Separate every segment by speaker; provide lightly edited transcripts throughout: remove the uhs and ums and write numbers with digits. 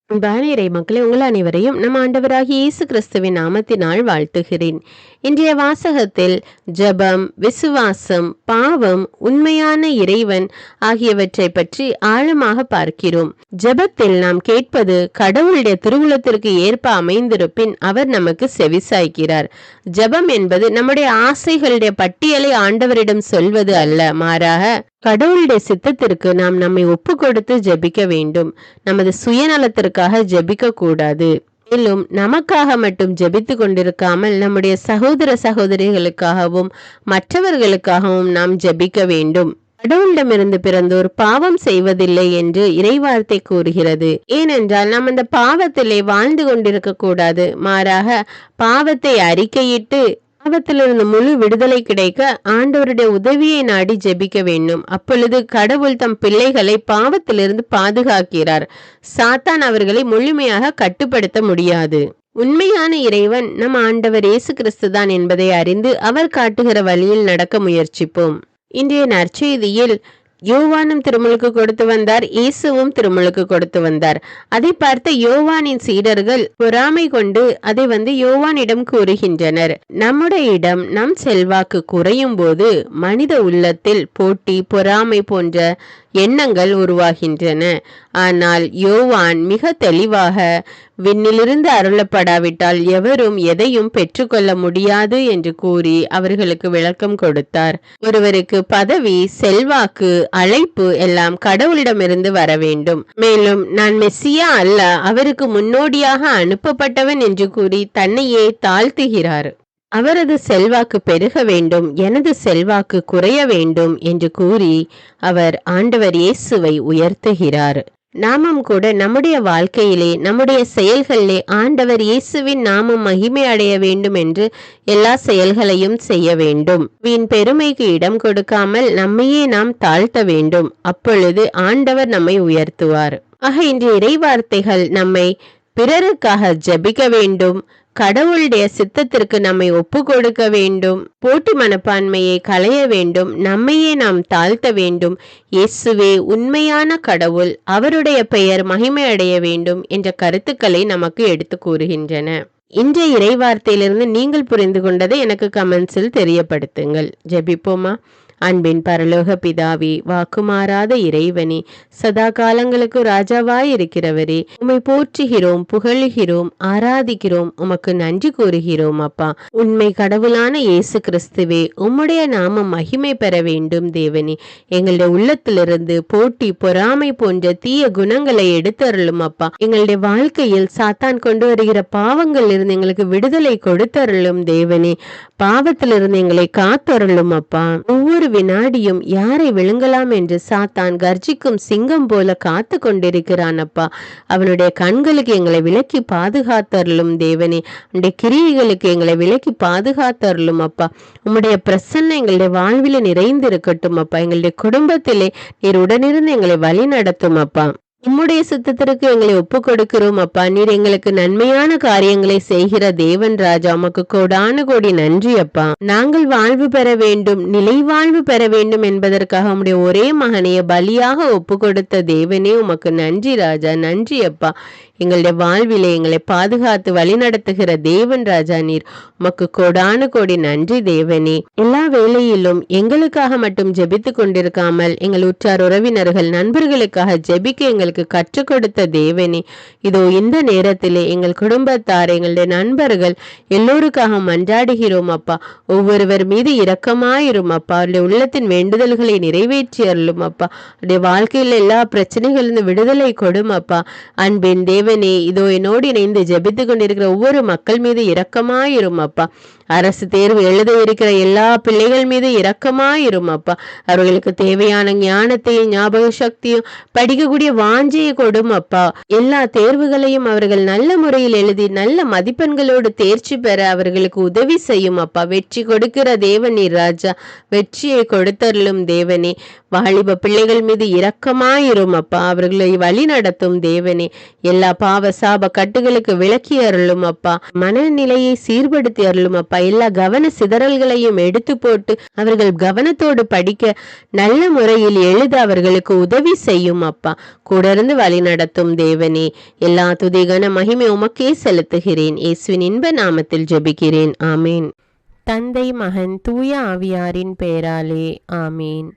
Speaker 1: அன்பான இறை மக்களே, உங்கள் அனைவரையும் நம் ஆண்டவராகிய இயேசு கிறிஸ்துவின் நாமத்தினால் வாழ்த்துகிறேன். இன்றைய வாசகத்தில் ஜெபம், விசுவாசம், பாவம், உண்மையான இறைவன் ஆகியவற்றை பற்றி ஆழமாக பார்க்கிறோம். ஜெபத்தில் நாம் கேட்பது கடவுளுடைய திருவுளத்திற்கு ஏற்ப அமைந்திருப்பின் அவர் நமக்கு செவிசாய்க்கிறார். ஜெபம் என்பது நம்முடைய ஆசைகளுடைய பட்டியலை ஆண்டவரிடம் சொல்வது அல்ல, மாறாக கடவுளுடைய சித்தத்திற்கு நாம் நம்மை ஒப்பு கொடுத்து ஜெபிக்க வேண்டும். நமது சுயநலத்திற்காக ஜெபிக்க கூடாது. மேலும் நமக்காக மட்டும் ஜெபித்து கொண்டிருக்காமல் நம்முடைய சகோதர சகோதரிகளுக்காகவும் மற்றவர்களுக்காகவும் நாம் ஜெபிக்க வேண்டும். கடவுளிடமிருந்து பிறந்தோர் பாவம் செய்வதில்லை என்று இறைவார்த்தை கூறுகிறது. ஏனென்றால் நாம் அந்த பாவத்திலே வாழ்ந்து கொண்டிருக்க கூடாது. மாறாக பாவத்தை அறிக்கையிட்டு பாவத்திலிருந்து முழு விடுதலை கிடைக்க ஆண்டவருடைய உதவியை நாடி ஜெபிக்க வேண்டும். அப்பொழுது கடவுள் தம் பிள்ளைகளை பாவத்திலிருந்து பாதுகாக்கிறார். சாத்தான் அவர்களை முழுமையாக கட்டுப்படுத்த முடியாது. உண்மையான இறைவன் நம் ஆண்டவர் இயேசு கிறிஸ்துதான் என்பதை அறிந்து அவர் காட்டுகிற வழியில் நடக்க முயற்சிப்போம். இன்றைய நற்செய்தியில் யோவானும் திருமுழுக்கு கொடுத்து வந்தார், இயேசுவும் திருமுழுக்கு கொடுத்து வந்தார். அதை பார்த்த யோவானின் சீடர்கள் பொறாமை கொண்டு அதை யோவானிடம் கூறுகின்றனர். நம்முடைய இடம் நம் செல்வாக்கு குறையும் போது மனித உள்ளத்தில் போட்டி, பொறாமை போன்ற எண்ணங்கள் உருவாகின்றன. ஆனால் யோவான் மிக தெளிவாக விண்ணிலிருந்து அருளப்படாவிட்டால் எவரும் எதையும் பெற்றுக்கொள்ள முடியாது என்று கூறி அவர்களுக்கு விளக்கம் கொடுத்தார். ஒருவருக்கு பதவி, செல்வாக்கு, அழைப்பு எல்லாம் கடவுளிடமிருந்து வர வேண்டும். மேலும் நான் மெஸ்ஸியா அல்ல, அவருக்கு முன்னோடியாக அனுப்பப்பட்டவன் என்று கூறி தன்னையே தாழ்த்துகிறார். அவரது செல்வாக்கு பெருக வேண்டும், எனது செல்வாக்கு குறைய வேண்டும் என்று கூறி அவர் ஆண்டவர் இயேசுவை உயர்த்துகிறார். நாமும் கூட நம்முடைய வாழ்க்கையிலே, நம்முடைய செயல்களிலே ஆண்டவர் இயேசுவின் நாமம் மகிமை அடைய வேண்டும் என்று எல்லா செயல்களையும் செய்ய வேண்டும். வீண் பெருமைக்கு இடம் கொடுக்காமல் நம்மையே நாம் தாழ்த்த வேண்டும். அப்பொழுது ஆண்டவர் நம்மை உயர்த்துவார். ஆக இன்று இறைவார்த்தைகள் நம்மை பிறருக்காக ஜெபிக்க வேண்டும், கடவுளுடைய சித்தத்திற்கு நம்மை ஒப்பு கொடுக்க வேண்டும், போட்டி மனப்பான்மையை களைய வேண்டும், நம்மையே நாம் தாழ்த்த வேண்டும். இயேசுவே உண்மையான கடவுள், அவருடைய பெயர் மகிமை அடைய வேண்டும் என்ற கருத்துக்களை நமக்கு எடுத்து கூறுகின்றன. இன்றைய இறைவார்த்தையிலிருந்து நீங்கள் புரிந்து கொண்டதை எனக்கு கமெண்ட்ஸில் தெரியப்படுத்துங்கள். ஜெபிப்போமா? அன்பின் பரலோக பிதாவே, வாக்குமாறாத இறைவனே, சதா காலங்களுக்கு ராஜாவாய் இருக்கிறவரே, உம்மை போற்றுகிறோம், புகழுகிறோம், ஆராதிக்கிறோம், உமக்கு நன்றி கூறுகிறோம். அப்பா, உண்மை கடவுளான இயேசு கிறிஸ்துவே, உம்முடைய நாமம் மகிமை பெற வேண்டும். தேவனே, எங்களுடைய உள்ளத்திலிருந்து போட்டி, பொறாமை போன்ற தீய குணங்களை எடுத்தருளும். அப்பா, எங்களுடைய வாழ்க்கையில் சாத்தான் கொண்டு வருகிற பாவங்கள் இருந்து எங்களுக்கு விடுதலை கொடுத்தருளும். தேவனே, பாவத்திலிருந்து எங்களை காத்தருளும். அப்பா, ஒவ்வொரு வினாடியும் யாரை விழுங்கலாம் என்று சாத்தான் கர்ஜிக்கும் சிங்கம் போல காத்து கொண்டிருக்கிறான். அப்பா, அவனுடைய கண்களுக்கு எங்களை விலக்கி பாதுகாத்தருளும். தேவனே, உடைய கிரியைகளுக்கு எங்களை விலக்கி பாதுகாத்தருளும். அப்பா, உம்முடைய பிரசன்னம் எங்களுடைய வாழ்வில் நிறைந்திருக்கட்டும். அப்பா, எங்களுடைய குடும்பத்திலே நீர் உடனிருந்து எங்களை வழி நடத்தும். அப்பா, உம்முடைய சித்தத்திற்கு எங்களை ஒப்பு கொடுக்கிறோம். அப்பா, நீர் எங்களுக்கு நன்மையான காரியங்களை செய்கிற தேவன் ராஜா, உமக்கு கோடான கோடி நன்றி. அப்பா, நாங்கள் வாழ்வு பெற வேண்டும், நிலை வாழ்வு பெற வேண்டும் என்பதற்காக உம்முடைய ஒரே மகனைய பலியாக ஒப்பு கொடுத்த தேவனே, உமக்கு நன்றி ராஜா, நன்றி. அப்பா, எங்களுடைய வாழ்விலே எங்களை பாதுகாத்து வழி நடத்துகிற தேவன் ராஜா நீர், உமக்கு கோடான கோடி நன்றி. தேவனே, எல்லா வேளையிலும் எங்களுக்காக மட்டும் ஜெபித்து கொண்டிருக்காமல் எங்கள் உற்றார் உறவினர்கள், நண்பர்களுக்காக ஜெபிக்க எங்களுக்கு கற்றுக் கொடுத்த தேவனே, இதோ இந்த நேரத்திலே எங்கள் குடும்பத்தார், எங்களுடைய நண்பர்கள் எல்லோருக்காக மன்றாடுகிறோம். அப்பா, ஒவ்வொருவர் மீது இரக்கமாயிரும். அப்பா, அவருடைய உள்ளத்தின் வேண்டுதல்களை நிறைவேற்றி அருளும். அப்பா, அவருடைய வாழ்க்கையில் எல்லா பிரச்சனைகளிலிருந்து விடுதலை கொடும். அப்பா, அன்பின் தேவனே, இதோ என்னோடு இணைந்து ஜெபித்து கொண்டிருக்கிற ஒவ்வொரு மக்கள் மீது இரக்கமாயிரும். அப்பா, அரசு தேர்வு எழுத இருக்கிற எல்லா பிள்ளைகள் மீது இரக்கமாயிரும். அப்பா, அவர்களுக்கு தேவையான ஞானத்தையும் ஞாபக சக்தியும் படிக்கக்கூடிய வாஞ்சையை கொடும். அப்பா, எல்லா தேர்வுகளையும் அவர்கள் நல்ல முறையில் எழுதி நல்ல மதிப்பெண்களோடு தேர்ச்சி பெற அவர்களுக்கு உதவி செய்யும். அப்பா, வெற்றி கொடுக்கிற தேவனே ராஜா, வெற்றியை கொடுத்தருளும். தேவனே, வாலிப பிள்ளைகள் மீது இரக்கமாயிரும். அப்பா, அவர்களை வழி நடத்தும். தேவனே, எல்லா பாவ சாப கட்டுகளுக்கு விலக்கி அருளும். அப்பா, மனநிலையை சீர்படுத்தி அருளும். அப்பா, அப்பா. எல்லா கவன சிதறல்களையும் எடுத்து போட்டு அவர்கள் கவனத்தோடு படிக்க நல்ல முறையில் எழுத அவர்களுக்கு உதவி செய்யும் அப்பா. கூட இருந்து வழி நடத்தும் தேவனே. எல்லா துதிகன மகிமை உமக்கே செலுத்துகிறேன். இயேசுவின் இன்ப நாமத்தில் ஜெபிக்கிறேன். ஆமேன்.
Speaker 2: தந்தை மகன் தூய ஆவியாரின் பெயராலே ஆமீன்.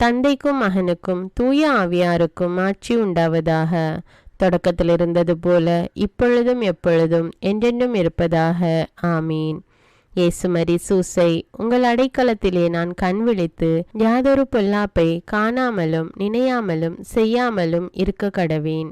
Speaker 2: தந்தைக்கும் மகனுக்கும் தூய ஆவியாருக்கும் ஆட்சி உண்டாவதாக. தொடக்கத்தில் இருந்தது போல இப்பொழுதும் எப்பொழுதும் என்றென்றும் இருப்பதாக. ஆமீன். இயேசுமரி சூசை, உங்கள் அடைக்கலத்திலே நான் கண் விழித்து யாதொரு பொல்லாப்பை காணாமலும் நினையாமலும் செய்யாமலும் இருக்க கடவேன்.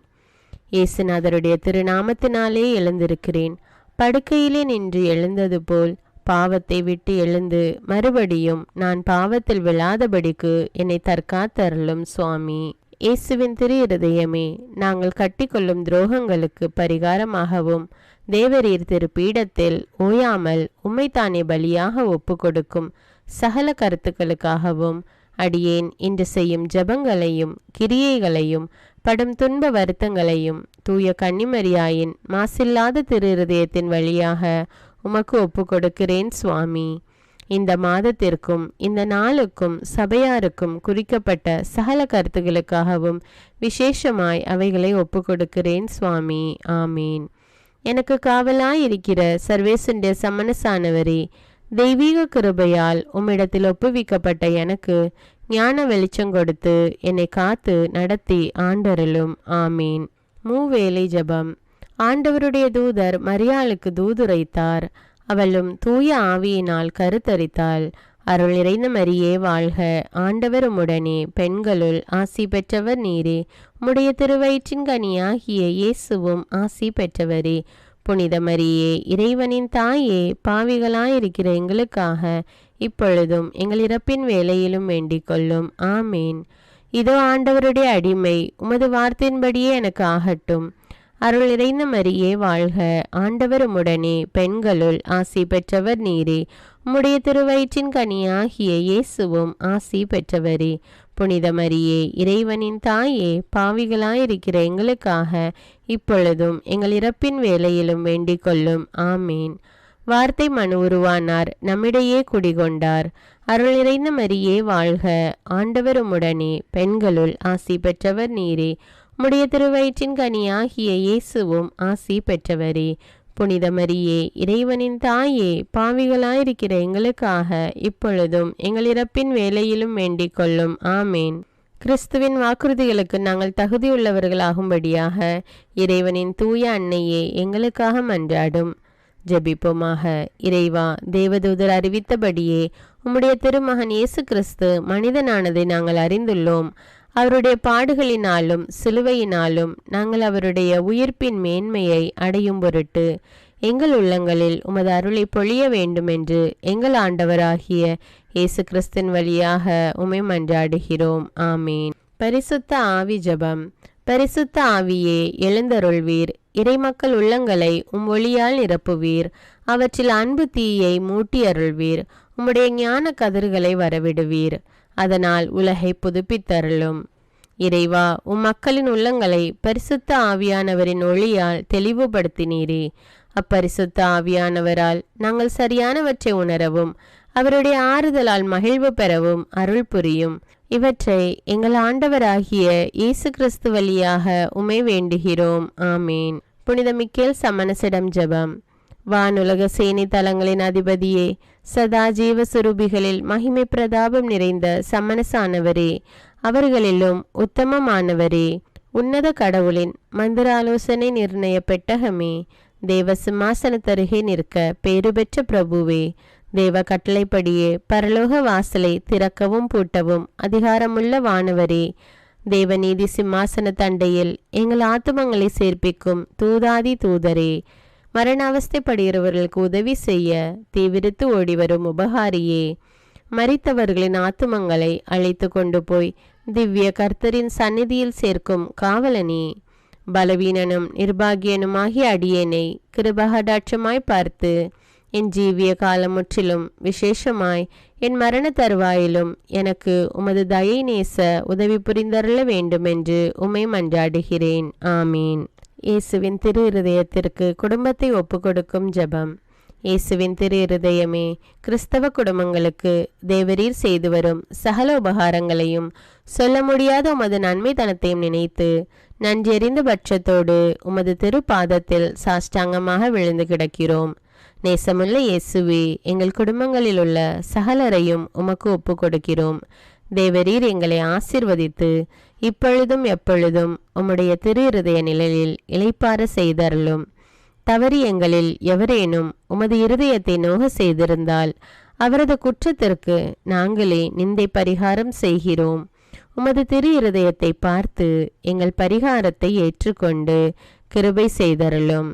Speaker 2: இயேசுநாதருடைய திருநாமத்தினாலே எழுந்திருக்கிறேன். படுக்கையிலே நின்று எழுந்தது போல் பாவத்தை விட்டு எழுந்து மறுபடியும் நான் பாவத்தில் விழாதபடிக்கு என்னை தற்காத்தருளும் சுவாமி. இயேசுவின் திரு இருதயமே, நாங்கள் கட்டிக்கொள்ளும் துரோகங்களுக்கு பரிகாரமாகவும் தேவரீர் திரு பீடத்தில் ஓயாமல் உம்மைத்தானே பலியாக ஒப்பு கொடுக்கும் சகல கருத்துக்களுக்காகவும் அடியேன் இன்று செய்யும் ஜபங்களையும் கிரியைகளையும் படும் துன்ப வருத்தங்களையும் தூய கன்னிமரியாயின் மாசில்லாத திரு இருதயத்தின் வழியாக உமக்கு ஒப்பு கொடுக்கிறேன் சுவாமி. இந்த மாதத்திற்கும் இந்த நாளுக்கும் சபையாருக்கும் குறிக்கப்பட்ட சகல கருத்துகளுக்காகவும் விசேஷமாய் அவைகளை ஒப்பு கொடுக்கிறேன் சுவாமி. ஆமீன். எனக்கு காவலாயிருக்கிற சர்வேசுடைய சமனசானவரே, தெய்வீக கிருபையால் உம்மிடத்தில் ஒப்புவிக்கப்பட்ட எனக்கு ஞான வெளிச்சம் கொடுத்து என்னை காத்து நடத்தி ஆண்டருளும். ஆமீன். மூவேளை ஜபம். ஆண்டவருடைய தூதர் மரியாளுக்கு தூதுரைத்தார். அவளும் தூய ஆவியினால் கருத்தரித்தாள். அருள் நிறைந்த மரியே வாழ்க, ஆண்டவர் உம்முடனே, பெண்களுள் ஆசி பெற்றவர் நீரே. உம்முடைய திருவயிற்றின் கனியாகிய இயேசுவும் ஆசி பெற்றவரே. புனித மரியே, இறைவனின் தாயே, பாவிகளாயிருக்கிற எங்களுக்காக இப்பொழுதும் எங்கள் இறப்பின் வேளையிலும் வேண்டிக் கொள்ளும். ஆமேன். இதோ ஆண்டவருடைய அடிமை, உமது வார்த்தையின்படியே எனக்கு ஆகட்டும். அருள் நிறைந்த மரியே வாழ்க, ஆண்டவர் உம்முடனே, பெண்களுள் ஆசி பெற்றவர் நீரே. உம்முடைய திருவயிற்றின் கனியாகிய இயேசுவும் ஆசி பெற்றவரே. புனித மரியே, இறைவனின் தாயே, பாவிகளாயிருக்கிற எங்களுக்காக இப்பொழுதும் எங்கள் இறப்பின் வேளையிலும் வேண்டிக் கொள்ளும். ஆமேன். வார்த்தை மனு உருவானார், நம்மிடையே குடிகொண்டார். அருள் நிறைந்த மரியே வாழ்க, ஆண்டவர் உம்முடனே, பெண்களுள் ஆசி பெற்றவர் நீரே. உம்முடைய திருவயிற்றின் கனியாகிய இயேசுவும் ஆசி பெற்றவரே. புனித மரியே, இறைவனின் தாயே, பாவிகளாயிருக்கிற எங்களுக்காக இப்பொழுதும் எங்கள் இறப்பின் வேளையிலும் வேண்டிக் கொள்ளும். ஆமேன். கிறிஸ்துவின் வாக்குறுதிகளுக்கு நாங்கள் தகுதியுள்ளவர்களாகும்படியாக இறைவனின் தூய அன்னையே எங்களுக்காக மன்றாடும். ஜெபிப்போமாக. இறைவா, தேவதூதர் அறிவித்தபடியே உம்முடைய திருமகன் இயேசு கிறிஸ்து மனிதனானதை நாங்கள் அறிந்துள்ளோம். அவருடைய பாடுகளினாலும் சிலுவையினாலும் நாங்கள் அவருடைய உயிர்ப்பின் மேன்மையை அடையும் பொருட்டு எங்கள் உள்ளங்களில் உமது அருளை பொழிய வேண்டுமென்று எங்கள் ஆண்டவராகிய இயேசு கிறிஸ்தின் வழியாக உம்மை மன்றாடுகிறோம். ஆமீன். பரிசுத்த ஆவி ஜபம். பரிசுத்த ஆவியே, எழுந்தருள்வீர். இறைமக்கள் உள்ளங்களை ஒளியால் நிரப்புவீர். அவற்றில் அன்பு தீயை மூட்டி அருள்வீர். உம்முடைய ஞான கதிர்களை வரவிடுவீர். அதனால் உலகை புதுப்பித்தருளும். இறைவா, மக்களின் உள்ளங்களை பரிசுத்த ஆவியானவரின் ஒளியால் தெளிவுபடுத்தினீரே. அப்பரிசுத்த ஆவியானவரால் நாங்கள் சரியானவற்றை உணரவும் அவருடைய ஆறுதலால் மகிழ்வு பெறவும் அருள் புரியும். இவற்றை எங்கள் ஆண்டவராகிய இயேசு கிறிஸ்து வழியாக உம்மை வேண்டுகிறோம். ஆமீன். புனித மிக்கேல் சமணசிடம் ஜெபம். வானுலக சேனை தலங்களின் அதிபதியே, சதா ஜீவஸ்வரூபிகளில் மகிமை பிரதாபம் நிறைந்த சமணசானவரே, அவர்களிலும் உத்தமமானவரே, உன்னத கடவுளின் மந்திர ஆலோசனை நிர்ணய பெட்டகமே, தேவ சிம்மாசனத்தருகே நிற்க பேறு பெற்ற பிரபுவே, தேவ கட்டளைப்படியே பரலோக வாசலை திறக்கவும் பூட்டவும் அதிகாரமுள்ள வானவரே, தேவநீதி சிம்மாசன தண்டையில் எங்கள் ஆத்துமங்களை சேர்ப்பிக்கும் தூதாதி தூதரே, மரண அவஸ்தைப்படுகிறவர்களுக்கு உதவி செய்ய தீவிரித்து ஓடிவரும் உபகாரியே, மரித்தவர்களின் ஆத்துமங்களை அழைத்து கொண்டு போய் திவ்ய கர்த்தரின் சந்நிதியில் சேர்க்கும் காவலனே, பலவீனனும் நிர்பாகியனுமாகிய அடியேனை கிருபகடாட்சமாய் பார்த்து என் ஜீவிய காலம் முற்றிலும் விசேஷமாய் என் மரண தருவாயிலும் எனக்கு உமது தயை நேச உதவி புரிந்தருள வேண்டுமென்று உம்மை மன்றாடுகிறேன். ஆமீன். இயேசுவின் திரு இருதயத்திற்கு குடும்பத்தை ஒப்புக்கொடுக்கும் ஜெபம். இயேசுவின் திரு இருதயமே, கிறிஸ்தவ குடும்பங்களுக்கு தேவரீர் செய்து வரும் சகல உபகாரங்களையும் சொல்ல முடியாத உமது நன்மைத்தனத்தையும் நினைத்து நன்றெறிந்த பட்சத்தோடு உமது திருப்பாதத்தில் சாஷ்டாங்கமாக விழுந்து கிடக்கிறோம். நேசமுள்ள இயேசுவே, எங்கள் குடும்பங்களில் உள்ள சகலரையும் உமக்கு ஒப்பு கொடுக்கிறோம். தேவரீர் எங்களை ஆசீர்வதித்து இப்பொழுதும் எப்பொழுதும் உம்முடைய திரு இருதய நிழலில் இளைப்பாற செய்தருளும். தவறி எங்களில் எவரேனும் உமது இருதயத்தை நோக செய்திருந்தால் அவரது குற்றத்திற்கு நாங்களே நிந்தை பரிகாரம் செய்கிறோம். உமது திரு இருதயத்தை பார்த்து எங்கள் பரிகாரத்தை ஏற்றுக்கொண்டு கிருபை செய்தருளும்.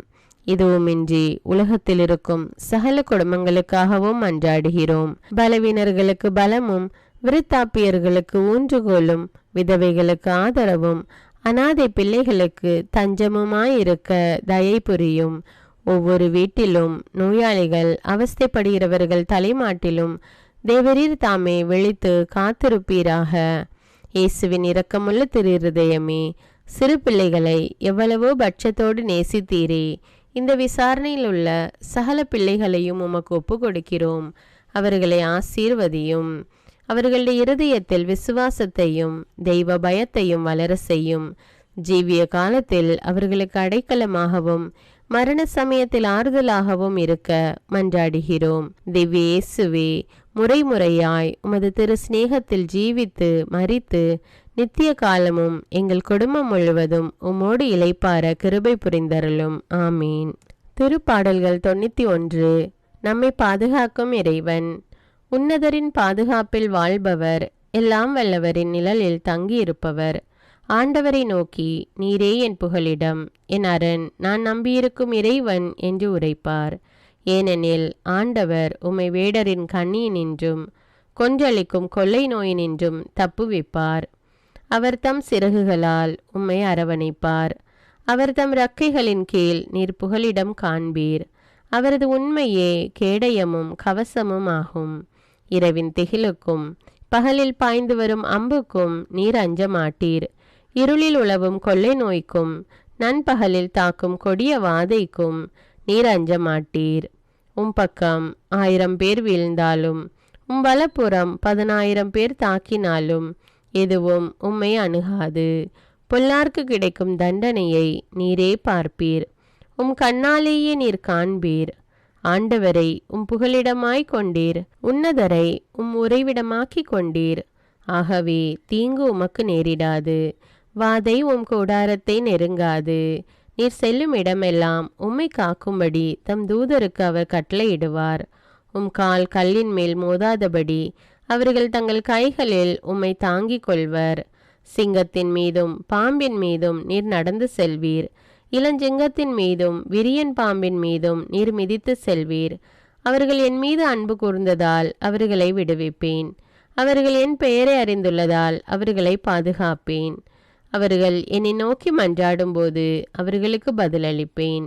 Speaker 2: இதுவுமின்றி உலகத்தில் இருக்கும் சகல குடும்பங்களுக்காகவும் மன்றாடுகிறோம். பலவீனர்களுக்கு பலமும், விருத்தாப்பியர்களுக்கு ஊன்றுகோலும், விதவைகளுக்கு ஆதரவும், அனாதை பிள்ளைகளுக்கு தஞ்சமுமாயிருக்க தயை புரியும். ஒவ்வொரு வீட்டிலும் நோயாளிகள் அவஸ்தைப்படுகிறவர்கள் தலைமாட்டிலும் தேவரீர் தாமே விழித்து காத்திருப்பீராக. இயேசுவின் இரக்கமுள்ள திரு இருதயமே, சிறு பிள்ளைகளை எவ்வளவோ பட்சத்தோடு நேசித்தீரே. இந்த விசாரணையில் உள்ள சகல பிள்ளைகளையும் உமக்கு ஒப்பு கொடுக்கிறோம். அவர்களை ஆசீர்வதியும். அவர்களுடைய இருதயத்தில் விசுவாசத்தையும் தெய்வ பயத்தையும் வளர செய்யும். ஜீவிய காலத்தில் அவர்களுக்கு அடைக்கலமாகவும் மரண சமயத்தில் ஆறுதலாகவும் இருக்க மன்றாடுகிறோம். திவ்ய இயேசுவே, முறைமுறையாய் உமது திரு சிநேகத்தில் ஜீவித்து மரித்து நித்திய காலமும் எங்கள் குடும்பம் முழுவதும் உம்மோடு இளைப்பார கிருபை புரிந்தருளும். ஆமீன். திருப்பாடல்கள் 91. நம்மை பாதுகாக்கும் இறைவன். உன்னதரின் பாதுகாப்பில் வாழ்பவர், எல்லாம் வல்லவரின் நிழலில் தங்கியிருப்பவர். ஆண்டவரை நோக்கி, நீரே என் புகலிடம், என் அரண், நான் நம்பியிருக்கும் இறைவன் என்று உரைப்பார். ஏனெனில் ஆண்டவர் உம்மை வேடரின் கண்ணியினின்றும் கொன்றளிக்கும் கொள்ளை நோயினின்றும் தப்புவிப்பார். அவர் தம் சிறகுகளால் உம்மை அரவணைப்பார். அவர் தம் இறக்கைகளின் கீழ் நீர் புகலிடம் காண்பீர். அவரது உண்மையே கேடயமும் கவசமும் ஆகும். இரவின் திகிலுக்கும் பகலில் பாய்ந்து வரும் அம்புக்கும் நீர் அஞ்ச மாட்டீர். இருளில் உலவும் கொள்ளை நோய்க்கும் நண்பகலில் தாக்கும் கொடிய வாதைக்கும் நீர் அஞ்ச மாட்டீர். உம் பக்கம் 1000 பேர் வீழ்ந்தாலும் உம் வலப்புறம் 10,000 பேர் தாக்கினாலும் எதுவும் உம்மை அணுகாது. பொல்லார்க்கு கிடைக்கும் தண்டனையை நீரே பார்ப்பீர். உம் கண்ணாலேயே நீர் காண்பீர். ஆண்டவரை உம் புகலிடமாய் கொண்டீர். உன்னதரை உம் உறைவிடமாக்கி கொண்டீர். ஆகவே தீங்கு உமக்கு நேரிடாது. வாதை உம் கூடாரத்தை நெருங்காது. நீர் செல்லும் இடமெல்லாம் உம்மை காக்கும்படி தம் தூதருக்கு அவர் கட்டளையிடுவார். உம் கால் கல்லின் மேல் மோதாதபடி அவர்கள் தங்கள் கைகளில் உம்மை தாங்கிக் கொள்வர். சிங்கத்தின் மீதும் பாம்பின் மீதும் நீர் நடந்து செல்வீர். இளஞ்சிங்கத்தின் மீதும் விரியன் பாம்பின் மீதும் நீர் மிதித்து செல்வீர். அவர்கள் என் மீது அன்பு கூர்ந்ததால் அவர்களை விடுவிப்பேன். அவர்கள் என் பெயரை அறிந்துள்ளதால் அவர்களை பாதுகாப்பேன். அவர்கள் என்னை நோக்கி மன்றாடும்போது அவர்களுக்கு பதிலளிப்பேன்.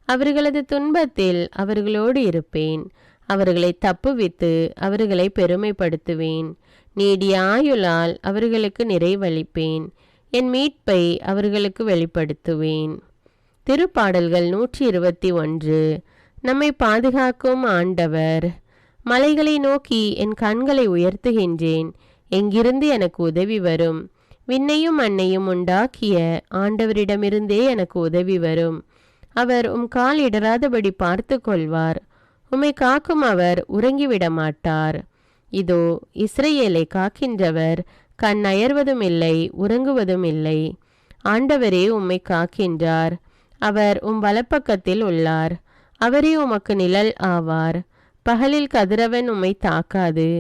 Speaker 2: அவர்களது துன்பத்தில் அவர்களோடு இருப்பேன். அவர்களை தப்புவித்து அவர்களை பெருமைப்படுத்துவேன். நீடிய ஆயுளால் அவர்களுக்கு நிறைவளிப்பேன். என் மீட்பை அவர்களுக்கு வெளிப்படுத்துவேன். திருப்பாடல்கள் 121. நம்மை பாதுகாக்கும் ஆண்டவர். மலைகளை நோக்கி என் கண்களை உயர்த்துகின்றேன். எங்கிருந்து எனக்கு உதவி வரும்? விண்ணையும் மண்ணையும் உண்டாக்கிய ஆண்டவரிடமிருந்தே எனக்கு உதவி வரும். அவர் உம் கால் இடராதபடி பார்த்து கொள்வார். உம்மை காக்கும் அவர் உறங்கிவிட மாட்டார். இதோ இஸ்ரவேலை காக்கின்றவர் கண் அயர்வதும் இல்லை, உறங்குவதும் இல்லை. ஆண்டவரே உம்மை காக்கின்றார். அவர் உம் வலப்பக்கத்தில் உள்ளார். அவரே உமக்கு நிழல் ஆவார். பகலில் கதிரவன் உம்மை தாக்காது,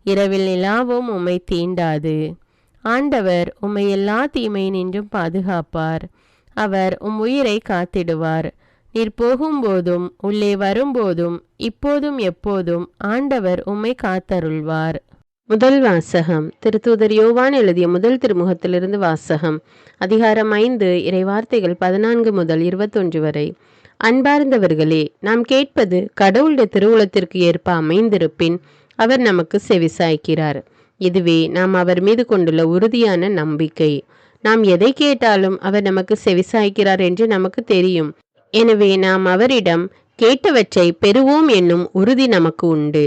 Speaker 2: இரவில் நிலாவும் உம்மை தீண்டாது. ஆண்டவர் உம்மை எல்லா தீமையினின்றும் பாதுகாப்பார். அவர் உம் உயிரை காத்திடுவார். நீர் போகும்போதும் உள்ளே வரும்போதும் இப்போதும் எப்போதும் ஆண்டவர் உம்மை காத்தருள்வார்.
Speaker 1: முதல் வாசகம். திருத்தூதர் யோவான் எழுதிய முதல் திருமுகத்திலிருந்து வாசகம். அதிகாரம் 5, இறைவார்த்தைகள் 14 முதல் 21 வரை. அன்பார்ந்தவர்களே, நாம் கேட்பது கடவுளுடைய திருவுளத்திற்கு ஏற்ப அமைந்திருப்பின் அவர் நமக்கு செவிசாய்க்கிறார். இதுவே நாம் அவர் மீது கொண்டுள்ள உறுதியான நம்பிக்கை. நாம் எதை கேட்டாலும் அவர் நமக்கு செவிசாய்க்கிறார் என்று நமக்கு தெரியும். எனவே நாம் அவரிடம் கேட்டவற்றை பெறுவோம் என்னும் உறுதி நமக்கு உண்டு.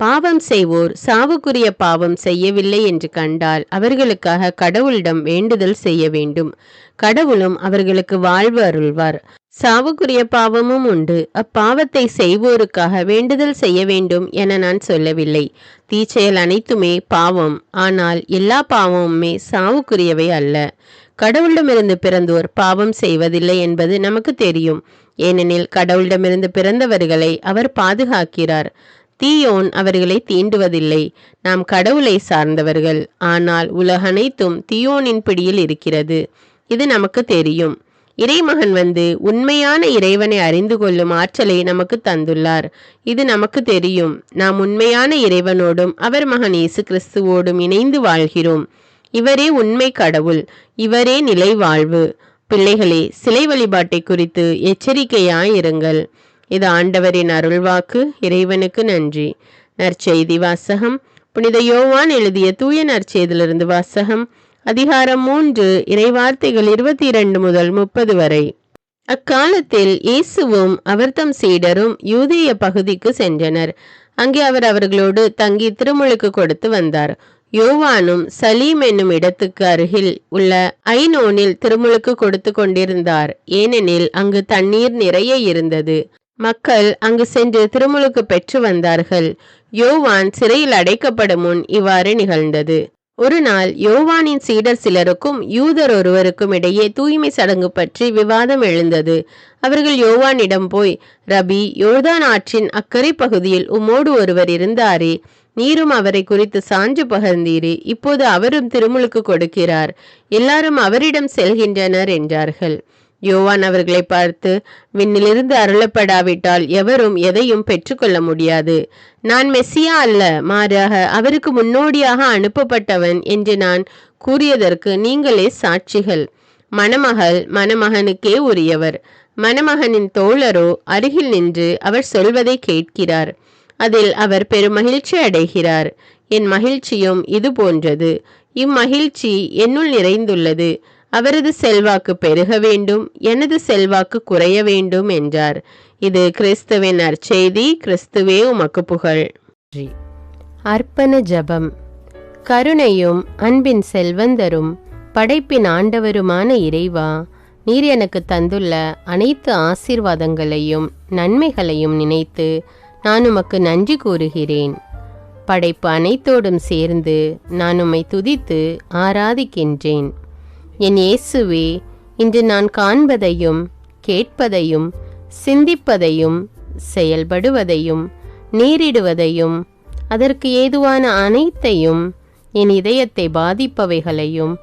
Speaker 1: பாவம் செய்வோர் சாவுக்குரிய பாவம் செய்யவில்லை என்று கண்டால் அவர்களுக்காக கடவுளிடம் வேண்டுதல் செய்ய வேண்டும். கடவுளும் அவர்களுக்கு வாழ்வு அருள்வார். சாவுக்குரிய பாவமும் உண்டு. அப்பாவத்தை செய்வோருக்காக வேண்டுதல் செய்ய வேண்டும் என நான் சொல்லவில்லை. தீச்செயல் அனைத்துமே பாவம். ஆனால் எல்லா பாவமுமே சாவுக்குரியவை அல்ல. கடவுளிடமிருந்து பிறந்தோர் பாவம் செய்வதில்லை என்பது நமக்கு தெரியும். ஏனெனில் கடவுளிடமிருந்து பிறந்தவர்களை அவர் பாதுகாக்கிறார். தீயோன் அவர்களை தீண்டுவதில்லை. நாம் கடவுளை சார்ந்தவர்கள். ஆனால் உலகனைத்தும் தீயோனின் பிடியில் இருக்கிறது. இது நமக்கு தெரியும். இறைமகன் வந்து உண்மையான இறைவனை அறிந்து கொள்ளும் ஆற்றலை நமக்கு தந்துள்ளார். இது நமக்கு தெரியும். நாம் உண்மையான இறைவனோடும் அவர் மகன் இயேசு கிறிஸ்துவோடும் இணைந்து வாழ்கிறோம். இவரே உண்மை கடவுள். இவரே நிலை வாழ்வு. பிள்ளைகளே, சிலை வழிபாட்டை குறித்து எச்சரிக்கையாயிருங்கள். இது ஆண்டவரின் அருள்வாக்கு. இறைவனுக்கு நன்றி. நற்செய்தி வாசகம். புனித யோவான் எழுதிய தூய நற்செய்தியிலிருந்து வாசகம். அதிகாரம் 3, இறைவார்த்தைகள் 22 முதல் 30 வரை. அக்காலத்தில் இயேசுவும் அவர்தம் சீடரும் யூதேய பகுதிக்கு சென்றனர். அங்கே அவர் அவர்களோடு தங்கி திருமுழுக்கு கொடுத்து வந்தார். யோவானும் சலீம் என்னும் இடத்துக்கு அருகில் உள்ள ஐனோனில் திருமுழுக்கு கொடுத்து கொண்டிருந்தார். ஏனெனில் அங்கு தண்ணீர் நிறைய இருந்தது. மக்கள் அங்கு சென்று திருமுழுக்கு பெற்று வந்தார்கள். யோவான் சிறையில் அடைக்கப்படும் முன் இவ்வாறு நிகழ்ந்தது. ஒரு நாள் யோவானின் சீடர் சிலருக்கும் யூதர் ஒருவருக்கும் இடையே தூய்மை சடங்கு பற்றி விவாதம் எழுந்தது. அவர்கள் யோவானிடம் போய், ரபி, யோர்தான் ஆற்றின் அக்கறை பகுதியில் உம்மோடு ஒருவர் இருந்தாரே, நீரும் அவரை குறித்து சான்று பகர்ந்தீரே, இப்போது அவரும் திருமுழுக்கு கொடுக்கிறார். எல்லாரும் அவரிடம் செல்கின்றனர் என்றார்கள். யோவான் அவர்களை பார்த்து, விண்ணிலிருந்து அருளப்படாவிட்டால் எவரும் எதையும் பெற்றுக்கொள்ள முடியாது. நான் மெஸ்ஸியா அல்ல, மாறாக அவருக்கு முன்னோடியாக அனுப்பப்பட்டவன் என்று நான் கூறியதற்கு நீங்களே சாட்சிகள். மணமகள் மணமகனுக்கே உரியவர். மணமகனின் தோழரோ அருகில் நின்று அவர் சொல்வதை கேட்கிறார். அதில் அவர் பெருமகிழ்ச்சி அடைகிறார். என் மகிழ்ச்சியும் இது போன்றது. இம்மகிழ்ச்சி என்னுள் நிறைந்துள்ளது. அவரது செல்வாக்கு பெருக வேண்டும், எனது செல்வாக்கு குறைய வேண்டும் என்றார். இது கிறிஸ்துவின் நற்செய்தி. கிறிஸ்துவே உமக்கு புகழ்.
Speaker 2: அர்ப்பண ஜெபம். கருணையும் அன்பின் செல்வந்தரும் படைப்பின் ஆண்டவருமான இறைவா, நீர் எனக்கு தந்துள்ள அனைத்து ஆசீர்வாதங்களையும் நன்மைகளையும் நினைத்து நான் உமக்கு நன்றி கூறுகிறேன். படைப்பு அனைத்தோடும் சேர்ந்து நான் உம்மை துதித்து ஆராதிக்கின்றேன். என் இயேசுவே, இன்று நான் காண்பதையும் கேட்பதையும் சிந்திப்பதையும் செயல்படுவதையும் நேரிடுவதையும் அதற்கு ஏதுவான அனைத்தையும் என் இதயத்தை பாதிப்பவைகளையும்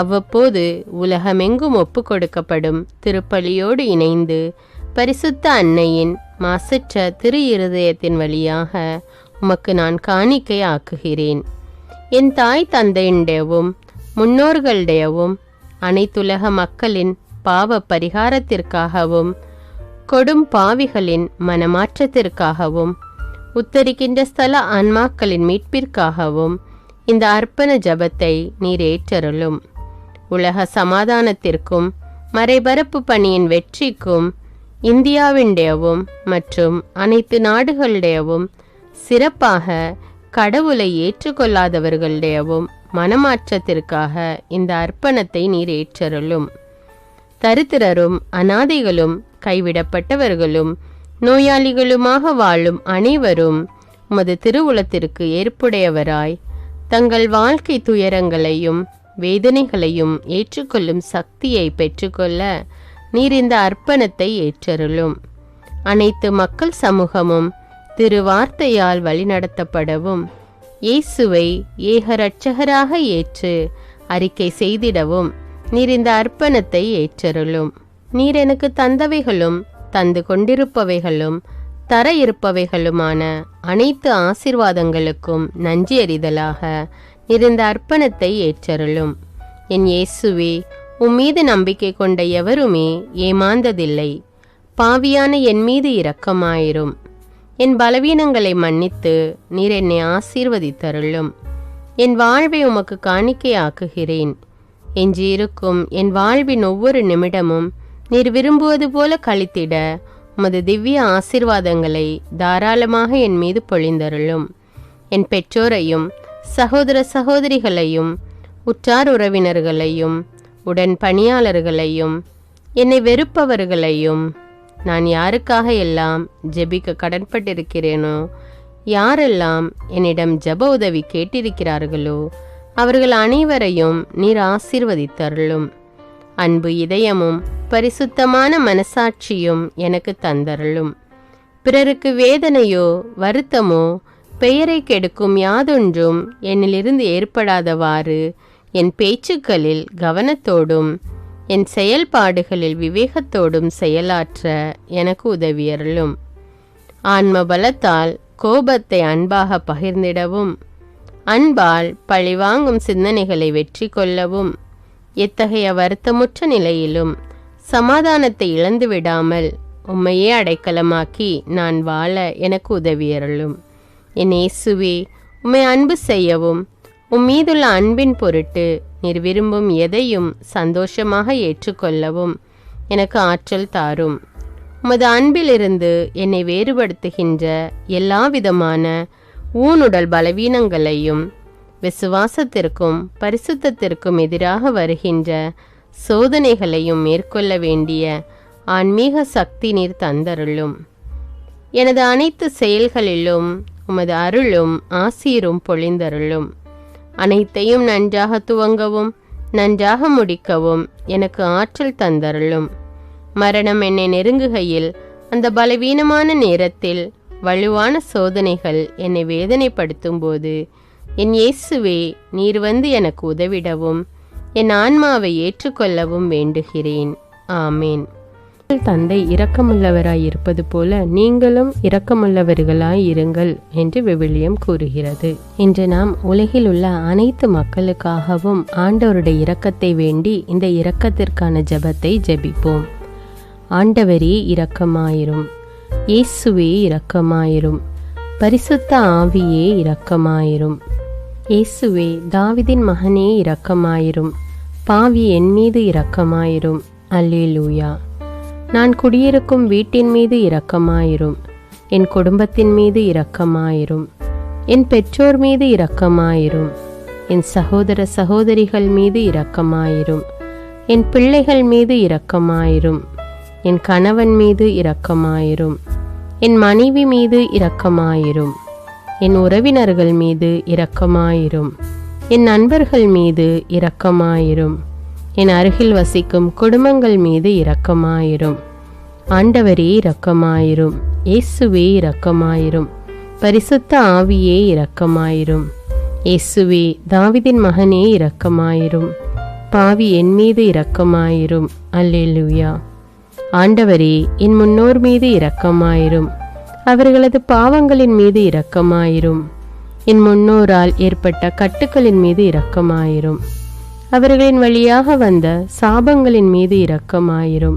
Speaker 2: அவ்வப்போது உலகமெங்கும் ஒப்பு கொடுக்கப்படும் திருப்பலியோடு இணைந்து பரிசுத்த அன்னையின் மாசற்ற திரு இருதயத்தின் வழியாக உமக்கு நான் காணிக்கை ஆக்குகிறேன். என் தாய் தந்தையுடையவும் முன்னோர்களுடையவும் அனைத்துலக மக்களின் பாவ பரிகாரத்திற்காகவும் கொடும் பாவிகளின் மனமாற்றத்திற்காகவும் உத்தரிக்கின்ற ஸ்தல ஆன்மாக்களின் மீட்பிற்காகவும் இந்த அர்ப்பண ஜபத்தை நீர் ஏற்றருளும். உலக சமாதானத்திற்கும் மறைபரப்பு பணியின் வெற்றிக்கும் இந்தியாவின்டையவும் மற்றும் அனைத்து நாடுகளுடையவும் சிறப்பாக கடவுளை ஏற்றுக்கொள்ளாதவர்களுடையவும் மனமாற்றத்திற்காக இந்த அர்ப்பணத்தை நீர் ஏற்றருளும். தரித்திரரும் அனாதைகளும் கைவிடப்பட்டவர்களும் நோயாளிகளுமாக வாழும் அனைவரும் உமது திருவுளத்திற்கு ஏற்புடையவராய் தங்கள் வாழ்க்கை துயரங்களையும் வேதனைகளையும் ஏற்றுக்கொள்ளும் சக்தியை பெற்றுக்கொள்ள நீர் இந்த அர்ப்பணத்தை ஏற்றருளும். அனைத்து மக்கள் சமூகமும் திருவார்த்தையால் வழிநடத்தப்படவும் இயேசுவை ஏக இரட்சகராக ஏற்று அறிக்கை செய்திடவும் நீர் இந்த அர்ப்பணத்தை ஏற்றருளும். நீர் எனக்கு தந்தவைகளும் தந்து கொண்டிருப்பவைகளும் தர இருப்பவைகளுமான அனைத்து ஆசீர்வாதங்களுக்கும் நன்றி அறிதலாக நீர் இந்த அர்ப்பணத்தை ஏற்றருளும். என் இயேசுவே, உம்மீது நம்பிக்கை கொண்ட எவருமே ஏமாந்ததில்லை. பாவியான என் மீது இரக்கமாயிரும். என் பலவீனங்களை மன்னித்து நீர் என்னை ஆசீர்வதித்தருளும். என் வாழ்வை உமக்கு காணிக்கையாக்குகிறேன். எஞ்சியிருக்கும் என் வாழ்வின் ஒவ்வொரு நிமிடமும் நீர் விரும்புவது போல கழித்திட உமது திவ்ய ஆசீர்வாதங்களை தாராளமாக என் மீது பொழிந்தருளும். என் பெற்றோரையும் சகோதர சகோதரிகளையும் உற்றார் உறவினர்களையும் உடன் பணியாளர்களையும் என்னை வெறுப்பவர்களையும் நான் யாருக்காக எல்லாம் ஜெபிக்க கடன்பட்டிருக்கிறேனோ, யாரெல்லாம் என்னிடம் ஜெப உதவி கேட்டிருக்கிறார்களோ அவர்கள் அனைவரையும் நீர் ஆசீர்வதித்தருளும். அன்பு இதயமும் பரிசுத்தமான மனசாட்சியும் எனக்கு தந்தருளும். பிறருக்கு வேதனையோ வருத்தமோ பெயரை கெடுக்கும் யாதொன்றும் என்னிலிருந்து ஏற்படாதவாறு என் பேச்சுக்களில் கவனத்தோடும் என் செயல்பாடுகளில் விவேகத்தோடும் செயலாற்ற எனக்கு உதவியருளும். ஆன்ம பலத்தால் கோபத்தை அன்பாக பகிர்ந்திடவும், அன்பால் பழிவாங்கும் சிந்தனைகளை வெற்றி கொள்ளவும், எத்தகைய வருத்தமுற்ற நிலையிலும் சமாதானத்தை இழந்து விடாமல் உம்மையே அடைக்கலமாக்கி நான் வாழ எனக்கு உதவியருளும். என் இயேசுவே, உம்மை அன்பு செய்யவும் உம்மீதுள்ள அன்பின் பொருட்டு நீர் விரும்பும் எதையும் சந்தோஷமாக ஏற்றுக்கொள்ளவும் எனக்கு ஆற்றல் தாரும். உமது அன்பிலிருந்து என்னை வேறுபடுத்துகின்ற எல்லா விதமான ஊனுடல் பலவீனங்களையும் விசுவாசத்திற்கும் பரிசுத்தத்திற்கும் எதிராக வருகின்ற சோதனைகளையும் மேற்கொள்ள வேண்டிய ஆன்மீக சக்தி நீர் தந்தருளும். எனது அனைத்து செயல்களிலும் உமது அருளும் ஆசீரும் பொழிந்தருளும். அனைத்தையும் நன்றாக துவங்கவும் நன்றாக முடிக்கவும் எனக்கு ஆற்றல் தந்தருளும். மரணம் என்னை நெருங்குகையில் அந்த பலவீனமான நேரத்தில் வலுவான சோதனைகள் என்னை வேதனைப்படுத்தும் போது என் இயேசுவே, நீர் வந்து எனக்கு உதவிடவும் என் ஆன்மாவை ஏற்றுக்கொள்ளவும் வேண்டுகிறேன். ஆமேன். தந்தை இரக்கமுள்ளவராய் இருப்பது போல நீங்களும் இரக்கமுள்ளவர்களாய் இருங்கள் என்று விவிலியம் கூறுகிறது. இன்று நாம் உலகில் உள்ள அனைத்து மக்களுக்காகவும் ஆண்டவருடைய இரக்கத்தை வேண்டி இந்த இரக்கத்திற்கான ஜெபத்தை ஜெபிப்போம். ஆண்டவரே இரக்கமாயிரும், இயேசுவே இரக்கமாயிரும், பரிசுத்த ஆவியே இரக்கமாயிரும். இயேசுவே, தாவீதின் மகனே இரக்கமாயிரும், பாவி என் மீது இரக்கமாயிரும். அல்லேலூயா. நான் குடியிருக்கும் வீட்டின் மீது இரக்கமாயிரும், என் குடும்பத்தின் மீது இரக்கமாயிரும், என் பெற்றோர் மீது இரக்கமாயிரும், என் சகோதர சகோதரிகள் மீது இரக்கமாயிரும், என் பிள்ளைகள் மீது இரக்கமாயிரும், என் கணவன் மீது இரக்கமாயிரும், என் மனைவி மீது இரக்கமாயிரும், என் உறவினர்கள் மீது இரக்கமாயிரும், என் நண்பர்கள் மீது இரக்கமாயிரும், என் அருகில் வசிக்கும் குடும்பங்கள் மீது இரக்கமாயிரும். ஆண்டவரே இரக்கமாயிரும், இயேசுவே இரக்கமாயிரும், பரிசுத்த ஆவியே இரக்கமாயிரும். இயேசுவே, தாவீதின் மகனே இரக்கமாயிரும், பாவி என் மீது இரக்கமாயிரும். அல்லேலூயா. ஆண்டவரே, என் முன்னோர் மீது இரக்கமாயிரும், அவர்களது பாவங்களின் மீது இரக்கமாயிரும். என் முன்னோரால் ஏற்பட்ட கட்டுக்களின் மீது இரக்கமாயிரும், அவர்களின் வழியாக வந்த சாபங்களின் மீது இரக்கமாயிரும்,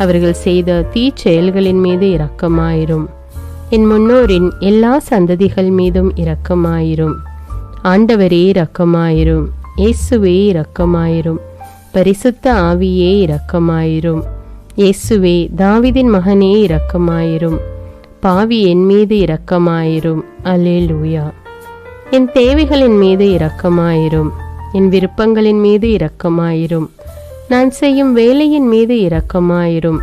Speaker 2: அவர்கள் செய்த தீச்செயல்களின் மீது இரக்கமாயிரும். என் முன்னோரின் எல்லா சந்ததிகள் மீதும் இரக்கமாயிரும். ஆண்டவரே இரக்கமாயிரும், இயேசுவே இரக்கமாயிரும், பரிசுத்த ஆவியே இரக்கமாயிரும். இயேசுவே, தாவீதின் மகனே இரக்கமாயிரும், பாவி என் மீது இரக்கமாயிரும். அல்லேலூயா. என் தேவைகளின் மீது இரக்கமாயிரும், என் விருப்பங்களின் மீது இரக்கமாயிரும். நான் செய்யும் வேலையின் மீது இரக்கமாயிரும்,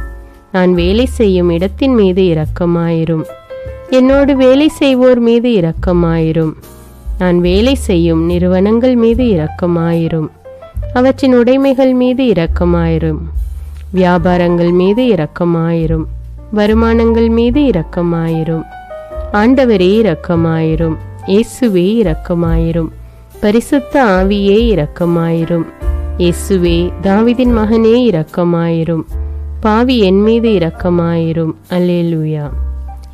Speaker 2: நான் வேலை செய்யும் இடத்தின் மீது இரக்கமாயிரும். என்னோடு வேலை செய்வோர் மீது இரக்கமாயிரும், நான் வேலை செய்யும் நிறுவனங்கள் மீது இரக்கமாயிரும். அவற்றின் உடைமைகள் மீது இரக்கமாயிரும், வியாபாரங்கள் மீது இரக்கமாயிரும், வருமானங்கள் மீது இரக்கமாயிரும். ஆண்டவரே இரக்கமாயிரும், இயேசுவே இரக்கமாயிரும், பரிசுத்த ஆவியே இரக்கமாயிரும். இயேசுவே, தாவீதின் மகனே இரக்கமாயிரும், பாவி என் மீது இரக்கமாயிரும். அல்லேலூயா.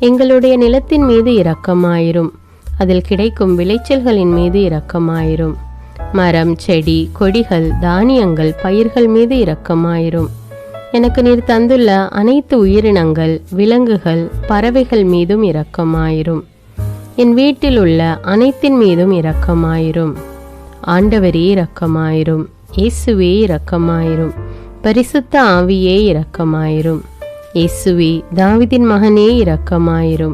Speaker 2: எங்களுடைய நிலத்தின் மீது இரக்கமாயிரும், அதில் கிடைக்கும் விளைச்சல்களின் மீது இரக்கமாயிரும். மரம், செடி, கொடிகள், தானியங்கள், பயிர்கள் மீது இரக்கமாயிரும். எனக்கு நீர் தந்துள்ள அனைத்து உயிரினங்கள், விலங்குகள், பறவைகள் மீதும் இரக்கமாயிரும். என் வீட்டில் உள்ள அனைத்தின் மீதும் இரக்கமாயிரும். ஆண்டவரே இரக்கமாயிரும், இயேசுவே இரக்கமாயிரும், பரிசுத்த ஆவியே இரக்கமாயிரும். இயேசுவே தாவீதின் மகனே இரக்கமாயிரும்.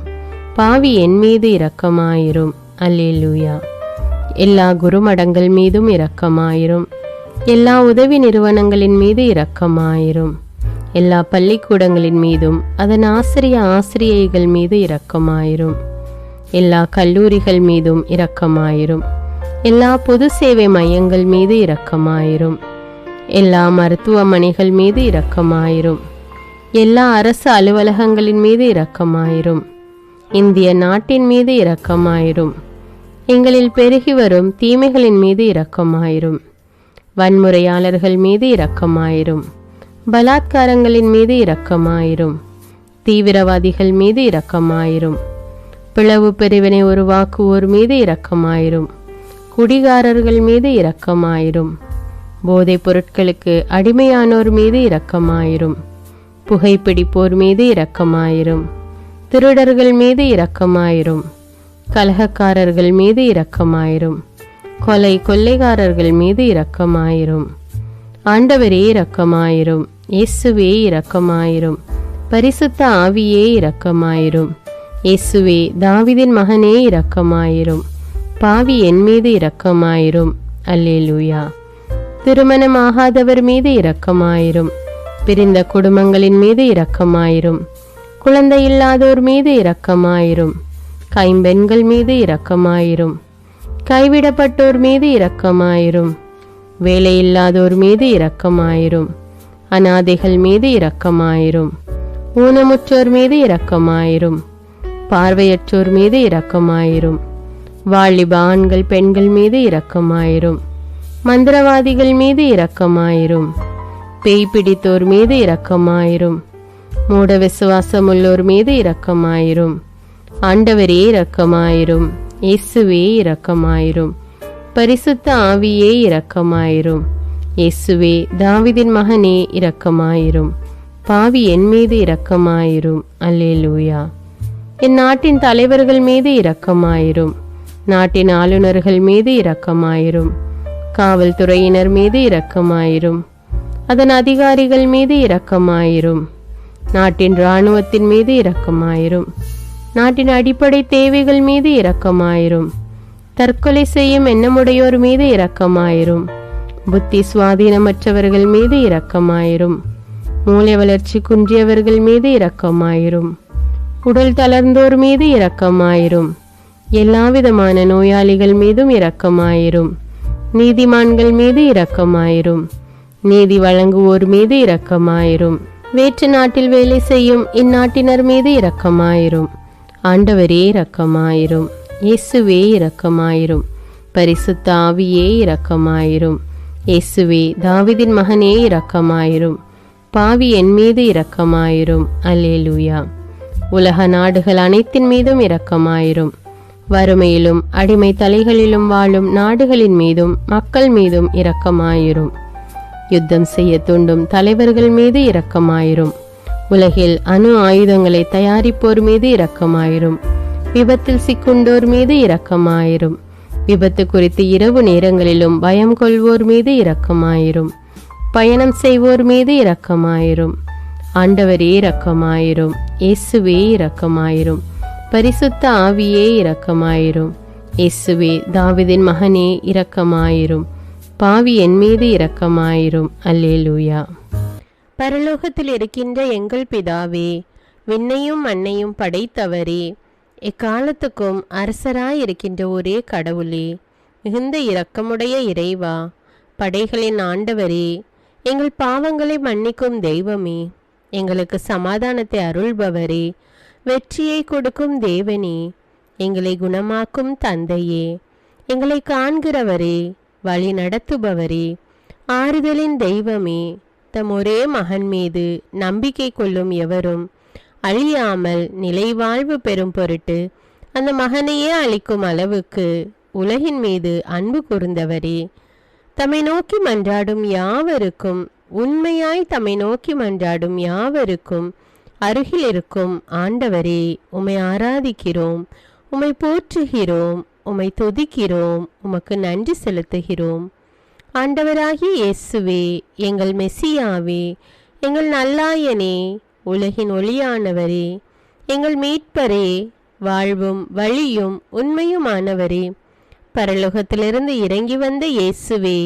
Speaker 2: பாவி என் மீது இரக்கமாயிரும். அல்லேலூயா. எல்லா குருமடங்கள் மீதும் இரக்கமாயிரும். எல்லா உதவி நிறுவனங்களின் மீது இரக்கமாயிரும். எல்லா பள்ளிக்கூடங்களின் மீதும் அதன் ஆசிரியைகள் மீது இரக்கமாயிரும். எல்லா கல்லூரிகள் மீதும் இரக்கமாயிரும். எல்லா பொது சேவை மையங்கள் மீது இரக்கமாயிரும். எல்லா மருத்துவமனைகள் மீது இரக்கமாயிரும். எல்லா அரசு அலுவலகங்களின் மீது இரக்கமாயிரும். இந்திய நாட்டின் மீது இரக்கமாயிரும். எங்களில் பெருகி வரும் தீமைகளின் மீது இரக்கமாயிரும். வன்முறையாளர்கள் மீது இரக்கமாயிரும். பலாத்காரங்களின் மீது இரக்கமாயிரும். தீவிரவாதிகள் மீது இரக்கமாயிரும். பிளவு பிரிவினை உருவாக்குவோர் மீது இரக்கமாயிரும். குடிகாரர்கள் மீது இரக்கமாயிரும். போதைப் பொருட்களுக்கு அடிமையானோர் மீது இரக்கமாயிரும். புகைப்பிடிப்போர் மீது இரக்கமாயிரும். திருடர்கள் மீது இரக்கமாயிரும். கலகக்காரர்கள் மீது இரக்கமாயிரும். கொள்ளைக்காரர்கள் மீது இரக்கமாயிரும். ஆண்டவரே இரக்கமாயிரும். இயேசுவே இரக்கமாயிரும். பரிசுத்த ஆவியே இரக்கமாயிரும். இயேசுவே தாவீதின் மகனே இரக்கமாயிரும். பாவி என் மீது இரக்கமாயிரும். அல்லேலூயா. திருமணமாகாதவர் மீது இரக்கமாயிரும். பிரிந்த குடும்பங்களின் மீது இரக்கமாயிரும். குழந்தை இல்லாதோர் மீது இரக்கமாயிரும். கைம்பெண்கள் மீது இரக்கமாயிரும். கைவிடப்பட்டோர் மீது இரக்கமாயிரும். வேலையில்லாதோர் மீது இரக்கமாயிரும். அநாதைகள் மீது இரக்கமாயிரும். ஊனமுற்றோர் மீது இரக்கமாயிரும். பார்வையற்றோர் மீது இரக்கமாயிரும். வாலிப ஆண்கள் பெண்கள் மீது இரக்கமாயிரும். மந்திரவாதிகள் மீது இரக்கமாயிரும். பேய் பிடித்தோர் மீது இரக்கமாயிரும். மூட விசுவாசமுள்ளோர் மீது இரக்கமாயிரும். ஆண்டவரே இரக்கமாயிரும். இயேசுவே இரக்கமாயிரும். பரிசுத்த ஆவியே இரக்கமாயிரும். இயேசுவே தாவீதின் மகனே இரக்கமாயிரும். பாவி என் மீது இரக்கமாயிரும். அல்லேலூயா. என் நாட்டின் தலைவர்கள் மீது இரக்கமாயிரும். நாட்டின் ஆளுநர்கள் மீது இரக்கமாயிரும். காவல்துறையினர் மீது இரக்கமாயிரும். அதன் அதிகாரிகள் மீது இரக்கமாயிரும். நாட்டின் இராணுவத்தின் மீது இரக்கமாயிரும். நாட்டின் அடிப்படை தேவைகள் மீது இரக்கமாயிரும். தற்கொலை செய்யும் எண்ணமுடையோர் மீது இரக்கமாயிரும். புத்தி சுவாதீனமற்றவர்கள் மீது இரக்கமாயிரும். மூளை வளர்ச்சி குன்றியவர்கள் மீது இரக்கமாயிரும். உடல் தளர்ந்தோர் மீது இரக்கமாயிரும். எல்லாவிதமான நோயாளிகள் மீதும் இரக்கமாயிரும். நீதிமான்கள் மீது இரக்கமாயிரும். நீதி வழங்குவோர் மீது இரக்கமாயிரும். வேற்று நாட்டில் வேலை செய்யும் இந்நாட்டினர் மீது இரக்கமாயிரும். ஆண்டவரே இரக்கமாயிரும். இயேசுவே இரக்கமாயிரும். பரிசுத்த ஆவியே இரக்கமாயிரும். இயேசுவே தாவீதின் மகனே இரக்கமாயிரும். பாவி என் மீது இரக்கமாயிரும். அல்லேலூயா. உலக நாடுகள் அனைத்தின் மீதும் இரக்கமாயிரும். வறுமையிலும் அடிமை தலைகளிலும் வாழும் நாடுகளின் மீதும் மக்கள் மீதும் இரக்கமாயிரும். யுத்தம் செய்ய தூண்டும் தலைவர்கள் மீது இரக்கமாயிரும். உலகில் அணு ஆயுதங்களை தயாரிப்போர் மீது இரக்கமாயிரும். விபத்தில் சிக்குண்டோர் மீது இரக்கமாயிரும். விபத்து குறித்து இரவு நேரங்களிலும் பயம் கொள்வோர் மீது இரக்கமாயிரும். பயணம் செய்வோர் மீது இரக்கமாயிரும். ஆண்டவரே இரக்கமாயிரும். இயேசுவே இரக்கமாயிரும். பரிசுத்த ஆவியே இரக்கமாயிரும். இயேசுவே தாவீதின் மகனே இரக்கமாயிரும். பாவி என் மீது இரக்கமாயிரும். அல்லேலூயா. பரலோகத்தில் இருக்கின்ற எங்கள் பிதாவே, விண்ணையும் மண்ணையும் படைத்தவரே, எக்காலத்துக்கும் அரசராயிருக்கின்ற ஒரே கடவுளே, மிகுந்த இரக்கமுடைய இறைவா, படைகளின் ஆண்டவரே, எங்கள் பாவங்களை மன்னிக்கும் தெய்வமே, எங்களுக்கு சமாதானத்தை அருள்பவரே, வெற்றியை கொடுக்கும் தேவனே, எங்களை குணமாக்கும் தந்தையே, எங்களை காண்கிறவரே, வழி நடத்துபவரே, ஆறுதலின் தெய்வமே, தம் ஒரே மகன் மீது நம்பிக்கை கொள்ளும் எவரும் அழியாமல் நிலைவாழ்வு பெறும் பொருட்டு அந்த மகனையே அளிக்கும் அளவுக்கு உலகின் மீது அன்பு கூர்ந்தவரே, தம்மை நோக்கி மன்றாடும் யாவருக்கும், உண்மையாய் தம்மை நோக்கி மன்றாடும் யாவருக்கும் அருகில் இருக்கும் ஆண்டவரே, உம்மை ஆராதிக்கிறோம், உம்மை போற்றுகிறோம், உம்மை துதிக்கிறோம், உமக்கு நன்றி செலுத்துகிறோம். ஆண்டவராகிய இயேசுவே, எங்கள் மெசியாவே, எங்கள் நல்லாயனே,
Speaker 1: உலகின் ஒளியானவரே, எங்கள் மீட்பரே, வாழ்வும் வழியும் உண்மையுமானவரே, பரலோகத்திலிருந்து இறங்கி வந்த இயேசுவே,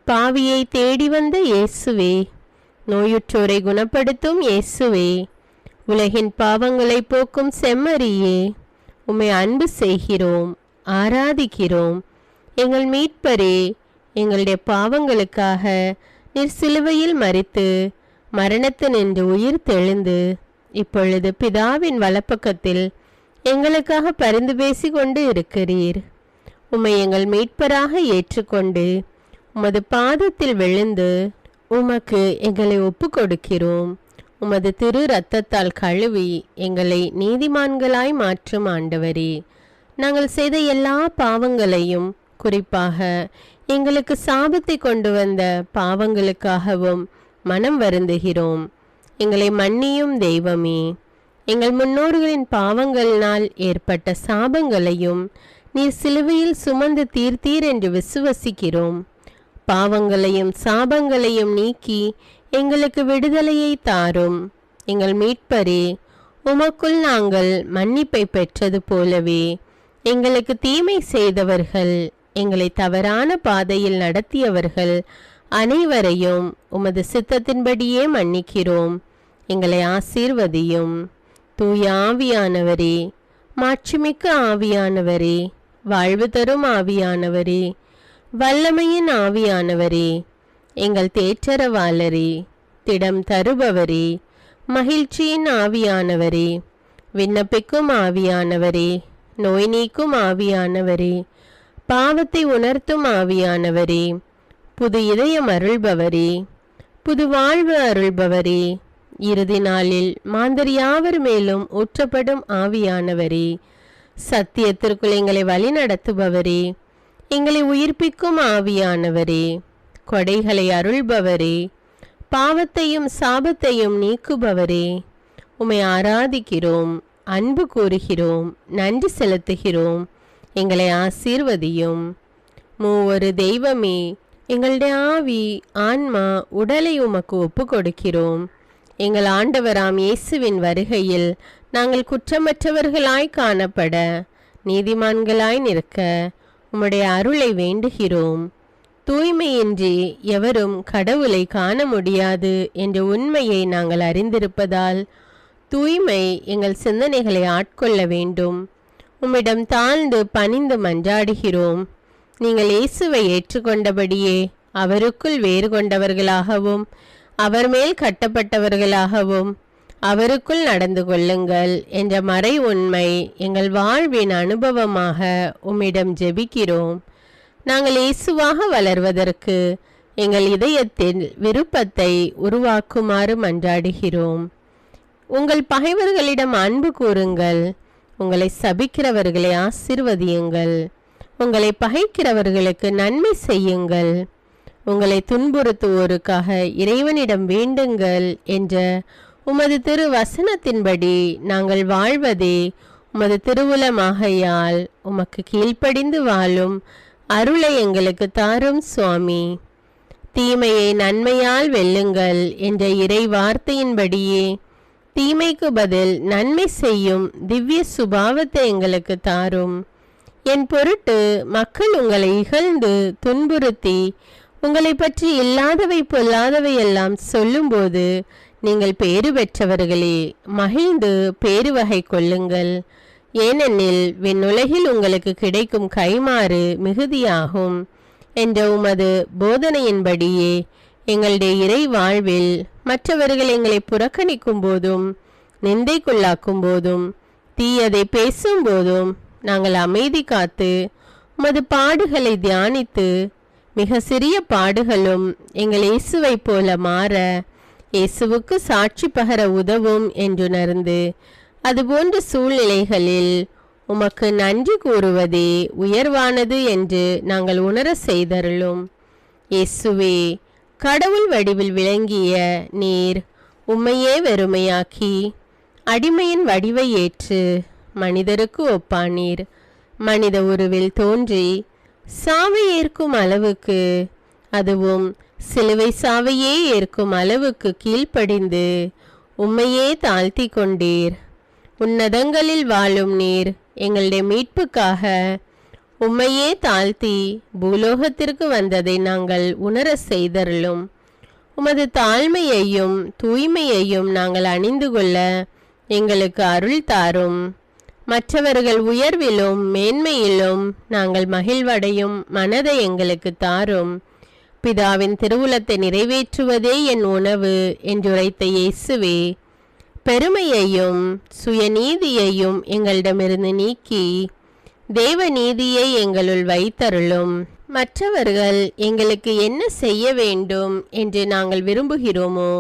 Speaker 1: பாவியை தேடி வந்த இயேசுவே, நோயுற்றோரை குணப்படுத்தும் இயேசுவே, உலகின் பாவங்களை போக்கும் செம்மறியே, உம்மை அன்பு செய்கிறோம், ஆராதிக்கிறோம். எங்கள் மீட்பரே, எங்களுடைய பாவங்களுக்காக நீர் சிலுவையில் மரித்து மரணத்தினின்று உயிர் தெழுந்து இப்பொழுது பிதாவின் வலப்பக்கத்தில் எங்களுக்காக பரிந்து பேசி கொண்டு இருக்கிறீர். உம்மை எங்கள் மீட்பராக ஏற்றுக்கொண்டு உமது பாதத்தில் விழுந்து உமக்கு எங்களை ஒப்பு கொடுக்கிறோம். உமது திரு இரத்தத்தால் கழுவி எங்களை நீதிமான்களாய் மாற்றும் ஆண்டவரே, நாங்கள் செய்த எல்லா பாவங்களையும், குறிப்பாக எங்களுக்கு சாபத்தை கொண்டு வந்த பாவங்களுக்காகவும் மனம் வருந்துகிறோம். எங்களை மன்னியும் தெய்வமே, எங்கள் முன்னோர்களின் பாவங்களினால் ஏற்பட்ட சாபங்களையும் நீர் சிலுவையில் சுமந்து தீர்த்தீர் என்று விசுவசிக்கிறோம். பாவங்களையும் சாபங்களையும் நீக்கி எங்களுக்கு விடுதலையை தாரும். எங்கள் மீட்பரே, உமக்குள் நாங்கள் மன்னிப்பை பெற்றது போலவே எங்களுக்கு தீமை செய்தவர்கள், எங்களை தவறான பாதையில் நடத்தியவர்கள் அனைவரையும் உமது சித்தத்தின்படியே மன்னிக்கிறோம். எங்களை ஆசீர்வதியும். தூய ஆவியானவரே, மாட்சிமிக்க ஆவியானவரே, வாழ்வு தரும் ஆவியானவரே, வல்லமையின் ஆவியானவரே, எங்கள் தேற்றரவாளரே, திடம் தருபவரே, மகிழ்ச்சியின் ஆவியானவரே, விண்ணப்பிக்கும் ஆவியானவரே, நோய் நீக்கும் ஆவியானவரே, பாவத்தை உணர்த்தும் ஆவியானவரே, புது இதயம் அருள்பவரே, புது வாழ்வு அருள்பவரே, இறுதி நாளில் மாந்தர் யாவர் மேலும் ஊற்றப்படும் ஆவியானவரே, சத்தியத்திற்குள் எங்களை வழி நடத்துபவரே, எங்களை உயிர்ப்பிக்கும் ஆவியானவரே, கொடைகளை அருள்பவரே, பாவத்தையும் சாபத்தையும் நீக்குபவரே, உம்மை ஆராதிக்கிறோம், அன்பு கூறுகிறோம், நன்றி செலுத்துகிறோம். எங்களை ஆசீர்வதியும். மூவொரு தெய்வமே, எங்களுடைய ஆவி, ஆன்மா, உடலை உமக்கு ஒப்பு கொடுக்கிறோம். எங்கள் ஆண்டவராம் இயேசுவின் வருகையில் நாங்கள் குற்றமற்றவர்களாய் காணப்பட, நீதிமான்களாய் நிற்க உம்முடைய அருளை வேண்டுகிறோம். தூய்மையின்றி எவரும் கடவுளை காண முடியாது என்ற உண்மையை நாங்கள் அறிந்திருப்பதால் தூய்மை எங்கள் சிந்தனைகளை ஆட்கொள்ள வேண்டும். உம்மிடம் தாழ்ந்து பணிந்து மன்றாடுகிறோம். நீங்கள் இயேசுவை ஏற்றுக்கொண்டபடியே அவருக்குள் வேறு கொண்டவர்களாகவும் அவர் மேல் கட்டப்பட்டவர்களாகவும் அவருக்குள் நடந்து கொள்ளுங்கள் என்ற மறை உண்மை எங்கள் வாழ்வின் அனுபவமாக உம்மிடம் ஜெபிக்கிறோம். நாங்கள் இயேசுவாக வளர்வதற்கு எங்கள் இதயத்தில் விருப்பத்தை உருவாக்குமாறு மன்றாடுகிறோம். உங்கள் பகைவர்களிடம் அன்பு கூறுங்கள், உங்களை சபிக்கிறவர்களை ஆசீர்வதியுங்கள், உங்களை பகைக்கிறவர்களுக்கு நன்மை செய்யுங்கள், உங்களை துன்புறுத்துவோருக்காக இறைவனிடம் வேண்டுங்கள் என்ற உமது திரு வசனத்தின்படி நாங்கள் வாழ்வதே உமது திருவுலமாகையால் உமக்கு கீழ்ப்படிந்து வாழும் அருளை எங்களுக்கு தாரும் சுவாமி. தீமையை நன்மையால் வெல்லுங்கள் என்ற இறை வார்த்தையின்படியே தீமைக்கு பதில் நன்மை செய்யும் திவ்ய சுபாவத்தை எங்களுக்கு தாரும். என் பொருட்டு மக்கள் உங்களை இகழ்ந்து துன்புறுத்தி உங்களை பற்றி இல்லாதவை பொல்லாதவை எல்லாம் சொல்லும்போது நீங்கள் பேறு பெற்றவர்களே, மகிழ்ந்து பேருவகை கொள்ளுங்கள். ஏனெனில் விண்ணுலகில் உங்களுக்கு கிடைக்கும் கைமாறு மிகுதியாகும் என்ற உமது போதனையின்படியே எங்களுடைய இறை வாழ்வில் மற்றவர்கள் எங்களை புறக்கணிக்கும் போதும் நிந்தைக்குள்ளாக்கும் போதும் தீயதை பேசும்போதும் நாங்கள் அமைதி காத்து உமது பாடுகளை தியானித்து மிக சிறிய பாடுகளும் எங்கள் இயேசுவை போல மாற இயேசுவுக்கு சாட்சி பகர உதவும் என்றுணர்ந்து அதுபோன்ற சூழ்நிலைகளில் உமக்கு நன்றி கூறுவதே உயர்வானது என்று நாங்கள் உணர செய்தருளும். இயேசுவே, கடவுள் வடிவில் விளங்கிய நீர் உம்மையே வெறுமையாக்கி அடிமையின் வடிவை ஏற்று மனிதருக்கு ஒப்பானீர். மனித உருவில் தோன்றி சாவை ஏற்கும் அளவுக்கு, அதுவும் சிலுவை சாவையே ஏற்கும் அளவுக்கு கீழ்ப்படிந்து உம்மையே தாழ்த்தி கொண்டீர். உன்னதங்களில் வாழும் நீர் எங்களுடைய மீட்புக்காக உம்மையே தாழ்த்தி பூலோகத்திற்கு வந்ததை நாங்கள் உணர செய்தருளும். உமது தாழ்மையையும் தூய்மையையும் நாங்கள் அணிந்து கொள்ள எங்களுக்கு அருள் தாரும். மற்றவர்கள் உயர்விலும் மேன்மையிலும் நாங்கள் மகிழ்வடையும் மனதை எங்களுக்கு தாரும். பிதாவின் திருவுளத்தை நிறைவேற்றுவதே என் உணவு என்றுரைத்த இயேசுவே, பெருமையையும் சுயநீதியையும் எங்களிடமிருந்து நீக்கி தேவ நீதியை எங்களுள் வைத்தருளும். மற்றவர்கள் எங்களுக்கு என்ன செய்ய வேண்டும் என்று நாங்கள் விரும்புகிறோமோ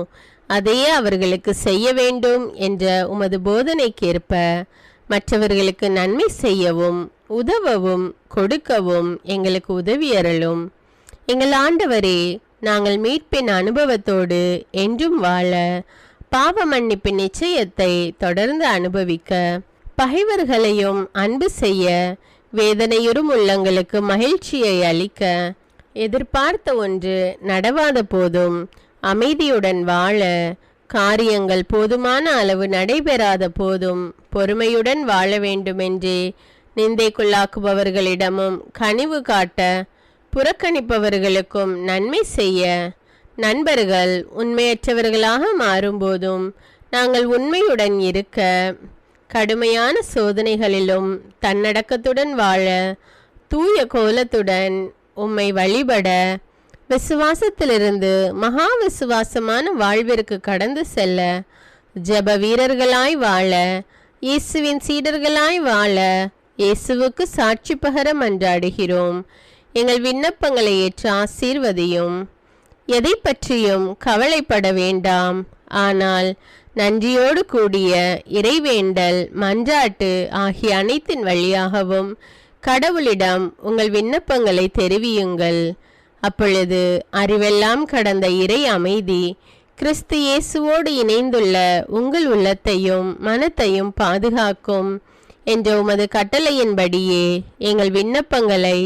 Speaker 1: அதையே அவர்களுக்கு செய்ய வேண்டும் என்ற உமது போதனைக்கேற்ப மற்றவர்களுக்கு நன்மை செய்யவும் உதவவும் கொடுக்கவும் எங்களுக்கு உதவியருளும். எங்கள் ஆண்டவரே, நாங்கள் மீட்பின் அனுபவத்தோடு என்றும் வாழ, பாவ மன்னிப்பின் நிச்சயத்தை தொடர்ந்து அனுபவிக்க, பகைவர்களையும் அன்பு செய்ய, வேதனையுறும் உள்ளங்களுக்கு மகிழ்ச்சியை அளிக்க, எதிர்பார்த்த ஒன்று நடவாத போதும் அமைதியுடன் வாழ, காரியங்கள் போதுமான அளவு நடைபெறாத போதும் பொறுமையுடன் வாழ வேண்டுமென்றே நிந்தைக்குள்ளாக்குபவர்களிடமும் கனிவு காட்ட, புறக்கணிப்பவர்களுக்கும் நன்மை செய்ய, நண்பர்கள் உண்மையற்றவர்களாக மாறும்போதும் நாங்கள் உண்மையுடன் இருக்க, கடுமையான சோதனைகளிலும் தன்னடக்கத்துடன் வாழ, தூய கோலத்துடன் உம்மை வழிபட, விசுவாசத்திலிருந்து மகா விசுவாசமான வாழ்விற்கு கடந்து செல்ல, ஜெப வீரர்களாய் வாழ, இயேசுவின் சீடர்களாய் வாழ, இயேசுவுக்கு சாட்சி பகர மன்றாடுகிறோம். எங்கள் விண்ணப்பங்களை ஏற்று ஆசீர்வதியும். எதை பற்றியும் கவலைப்பட வேண்டாம். ஆனால் நன்றியோடு கூடிய இறைவேண்டல், மன்றாட்டு ஆகிய அனைத்தின் வழியாகவும் கடவுளிடம் உங்கள் விண்ணப்பங்களை தெரிவியுங்கள். அப்பொழுது அறிவெல்லாம் கடந்த இறை அமைதி கிறிஸ்து இயேசுவோடு இணைந்துள்ள உங்கள் உள்ளத்தையும் மனத்தையும் பாதுகாக்கும் என்ற உமது கட்டளையின்படியே எங்கள் விண்ணப்பங்களை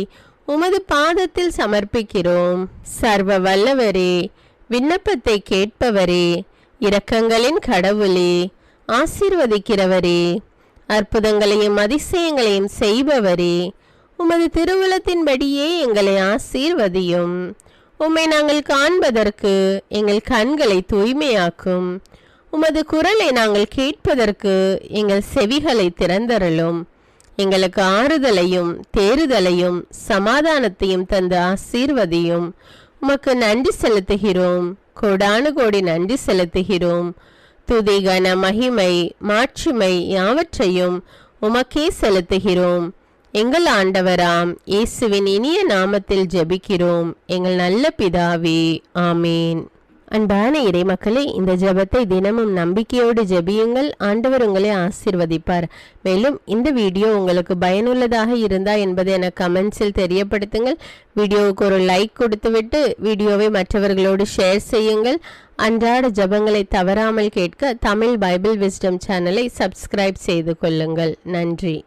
Speaker 1: உமது பாதத்தில் சமர்ப்பிக்கிறோம். சர்வ வல்லவரே, விண்ணப்பத்தை கேட்பவரே, இரக்கங்களின் கடவுளே, ஆசீர்வதிக்கிறவரே, அற்புதங்களையும் அதிசயங்களையும் செய்பவரே, உமது திருவுளத்தின்படியே எங்களை ஆசீர்வதியும். உம்மை நாங்கள் காண்பதற்கு எங்கள் கண்களை தூய்மையாக்கும். உமது குரலை நாங்கள் கேட்பதற்கு எங்கள் செவிகளை திறந்தருளும். எங்களுக்கு ஆறுதலையும் தேறுதலையும் சமாதானத்தையும் தந்து ஆசீர்வதியும். உமக்கு நன்றி செலுத்துகிறோம். கோடானு கோடி நன்றி செலுத்துகிறோம். துதி, கன, மகிமை, மாட்சிமை யாவற்றையும் உமக்கே செலுத்துகிறோம். எங்கள் ஆண்டவராம் இயேசுவின் இனிய நாமத்தில் ஜெபிக்கிறோம் எங்கள் நல்ல பிதாவே, ஆமேன். அன்பான இறை மக்களே, இந்த ஜெபத்தை தினமும் நம்பிக்கையோடு ஜெபியுங்கள். ஆண்டவர் உங்களை ஆசீர்வதிப்பார். மேலும் இந்த வீடியோ உங்களுக்கு பயனுள்ளதாக இருந்தா என்பதை எனக்கு கமெண்ட்ஸில் தெரியப்படுத்துங்கள். வீடியோவுக்கு ஒரு லைக் கொடுத்துவிட்டு வீடியோவை மற்றவர்களோடு ஷேர் செய்யுங்கள். அன்றாட ஜெபங்களை தவறாமல் கேட்க தமிழ் பைபிள் விஸ்டம் சேனலை சப்ஸ்கிரைப் செய்து கொள்ளுங்கள். நன்றி.